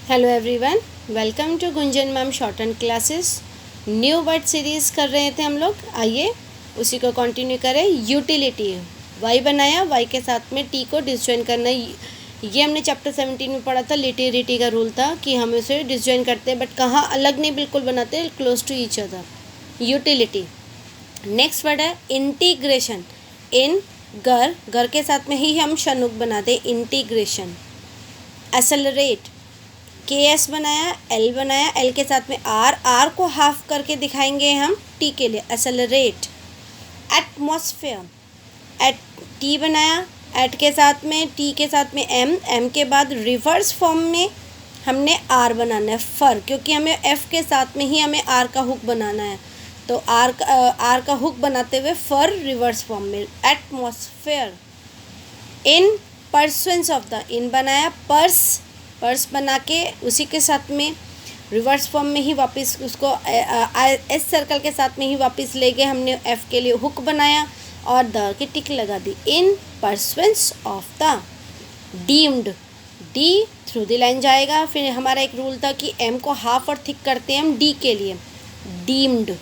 Hello everyone, welcome to Gunjan ma'am short and classes. New word series कर रहे थे हम लोग, आइए उसी को कंटिन्यू करें। यूटिलिटी, वाई बनाया, वाई के साथ में टी को डिसजॉइन करना। ये हमने चैप्टर 17 में पढ़ा था। लिटिरिटी का रूल था कि हम उसे डिसजॉइन करते हैं, बट कहाँ अलग नहीं, बिल्कुल बनाते, close to each other. Utility. Next word है इंटीग्रेशन। इन घर के साथ में ही हम शनुक बनाते, इंटीग्रेशन। एक्सेलरेट, के एस बनाया, एल बनाया, एल के साथ में आर को हाफ करके दिखाएंगे हम टी के लिए, एक्सेलरेट। एटमॉस्फेयर, एट टी बनाया, एट के साथ में टी के साथ में एम के बाद रिवर्स फॉर्म में हमने आर बनाना है, फर, क्योंकि हमें एफ के साथ में ही हमें आर का हुक बनाना है, तो आर का हुक बनाते हुए फर रिवर्स फॉर्म में, atmosphere. In pursuance of the, इन बनाया, पर्स बना के उसी के साथ में रिवर्स फॉर्म में ही वापस उसको एस सर्कल के साथ में ही वापस ले गए हमने, एफ के लिए हुक बनाया और द की टिक लगा दी। In pursuance of the. Deemed, D through the line जाएगा। फिर हमारा एक रूल था कि एम को हाफ और थिक करते हैं हम डी के लिए, डीम्ड।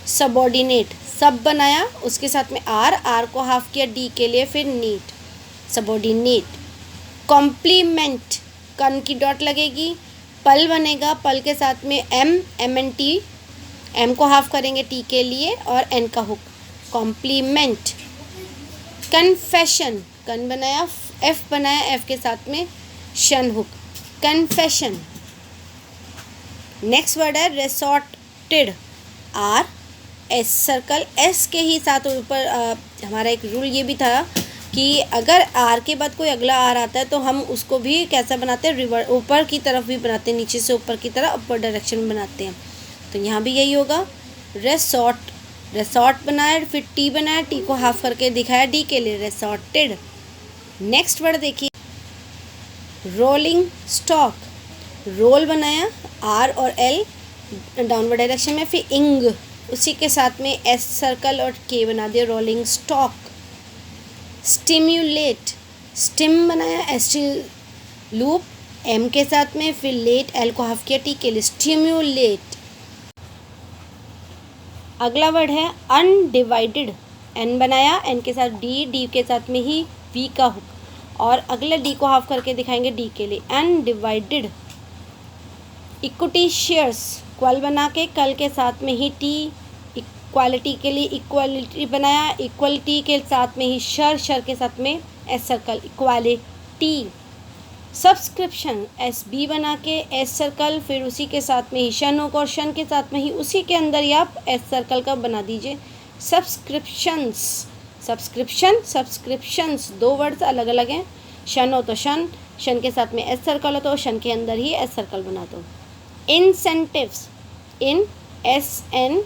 सबऑर्डिनेट, सब बनाया, उसके साथ में आर को हाफ किया डी के लिए, फिर नीट, सबऑर्डिनेट। कॉम्प्लीमेंट, कन की डॉट लगेगी, पल बनेगा, पल के साथ में एम एन टी, एम को हाफ करेंगे टी के लिए और एन का हुक, कॉम्प्लीमेंट। कन्फेशन, कन बनाया, एफ बनाया, एफ के साथ में shun hook, confession. Next word है resorted, R S circle, S के ही साथ ऊपर हमारा एक रूल ये भी था कि अगर आर के बाद कोई अगला आर आता है तो हम उसको भी कैसा बनाते हैं, रिवर ऊपर की तरफ भी बनाते हैं, नीचे से ऊपर की तरफ अपर डायरेक्शन में बनाते हैं, तो यहाँ भी यही होगा। रिसॉर्ट बनाया, फिर टी बनाया, टी को हाफ करके दिखाया डी के लिए, रिसॉर्टेड। नेक्स्ट वर्ड देखिए, रोलिंग स्टॉक, रोल बनाया, आर और एल डाउनवर्ड डायरेक्शन में, फिर इंग उसी के साथ में एस सर्कल और के बना दिया, रोलिंग स्टॉक। स्टिम्युलेट, स्टिम बनाया, एस टी लूप, एम के साथ में, फिर लेट, एल को हाफ किया टी के लिए, स्टिम्युलेट। अगला वर्ड है अनडिवाइडेड, एन बनाया, एन के साथ डी के साथ में ही वी का हुक, और अगले डी को हाफ करके दिखाएंगे डी के लिए, अनडिवाइडेड। इक्विटी शेयर्स, क्वल बना के कल के साथ में ही टी, इक्वालिटी के लिए इक्वालिटी बनाया, इक्वलिटी के साथ में ही शर के साथ में S circle, equality. Subscription, S B बना के एस सर्कल, फिर उसी के साथ में ही शन होगा और शन के साथ में ही उसी के अंदर ही आप एस सर्कल का बना दीजिए, सब्सक्रिप्शंस। सब्सक्रिप्शंस दो वर्ड्स अलग अलग हैं, शन हो तो शन के साथ में एस सर्कल हो तो शन के अंदर ही एस सर्कल बना दो। इंसेंटिव्स, इन एस एन,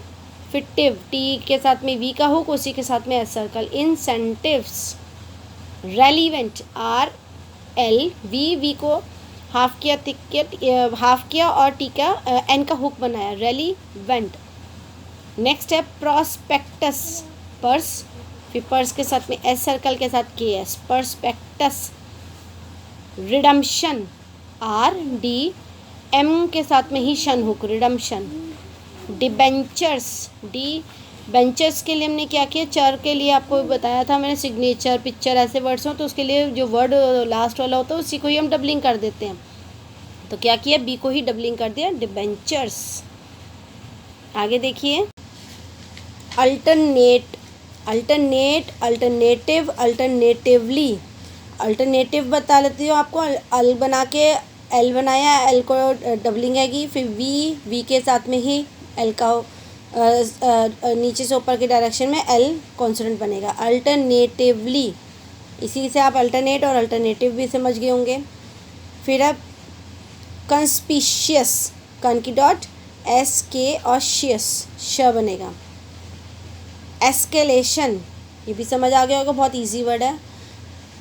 फिर टिव, टी के साथ में वी का हुक, उसी के साथ में S circle, incentives. Relevant, R L V को हाफ किया, हाफ किया और टी का एन का हुक बनाया, रेलिवेंट। नेक्स्ट है प्रॉस्पेक्टस, पर्स, फिर पर्स के साथ में एस सर्कल के साथ के S, prospectus. Redemption, R D M के साथ में ही shun hook, redemption. Debentures, D benchers के लिए हमने क्या किया, चर के लिए आपको बताया था मैंने, सिग्नेचर, पिक्चर ऐसे वर्ड्स हों तो उसके लिए जो वर्ड लास्ट वाला होता है उसी को ही हम डबलिंग कर देते हैं, तो क्या किया, बी को ही डबलिंग कर दिया, डिबेंचर्स। आगे देखिए, अल्टरनेट, अल्टरनेटिव, अल्टरनेटिवली। अल्टरनेटिव बता लेती हूँ आपको, अल बना के एल बनाया, एल को डबलिंग आएगी, फिर वी के साथ में ही एल का नीचे से ऊपर की डायरेक्शन में एल कॉन्सोनेंट बनेगा, अल्टरनेटिवली। इसी से आप अल्टरनेट और अल्टरनेटिव भी समझ गए होंगे। फिर अब कंस्पिशियस, कन की डॉट, एस के और शियस, श बनेगा। एस्केलेशन, ये भी समझ आ गया होगा, बहुत इजी वर्ड है।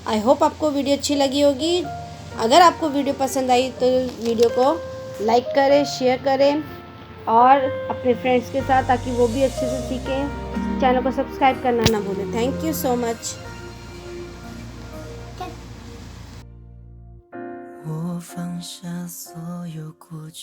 आई होप आपको वीडियो अच्छी लगी होगी। अगर आपको वीडियो पसंद आई तो वीडियो को लाइक करें, शेयर करें और अपने फ्रेंड्स के साथ, ताकि वो भी अच्छे से सीखें। चैनल को सब्सक्राइब करना ना भूलें। Thank you so much. 放下所有过去。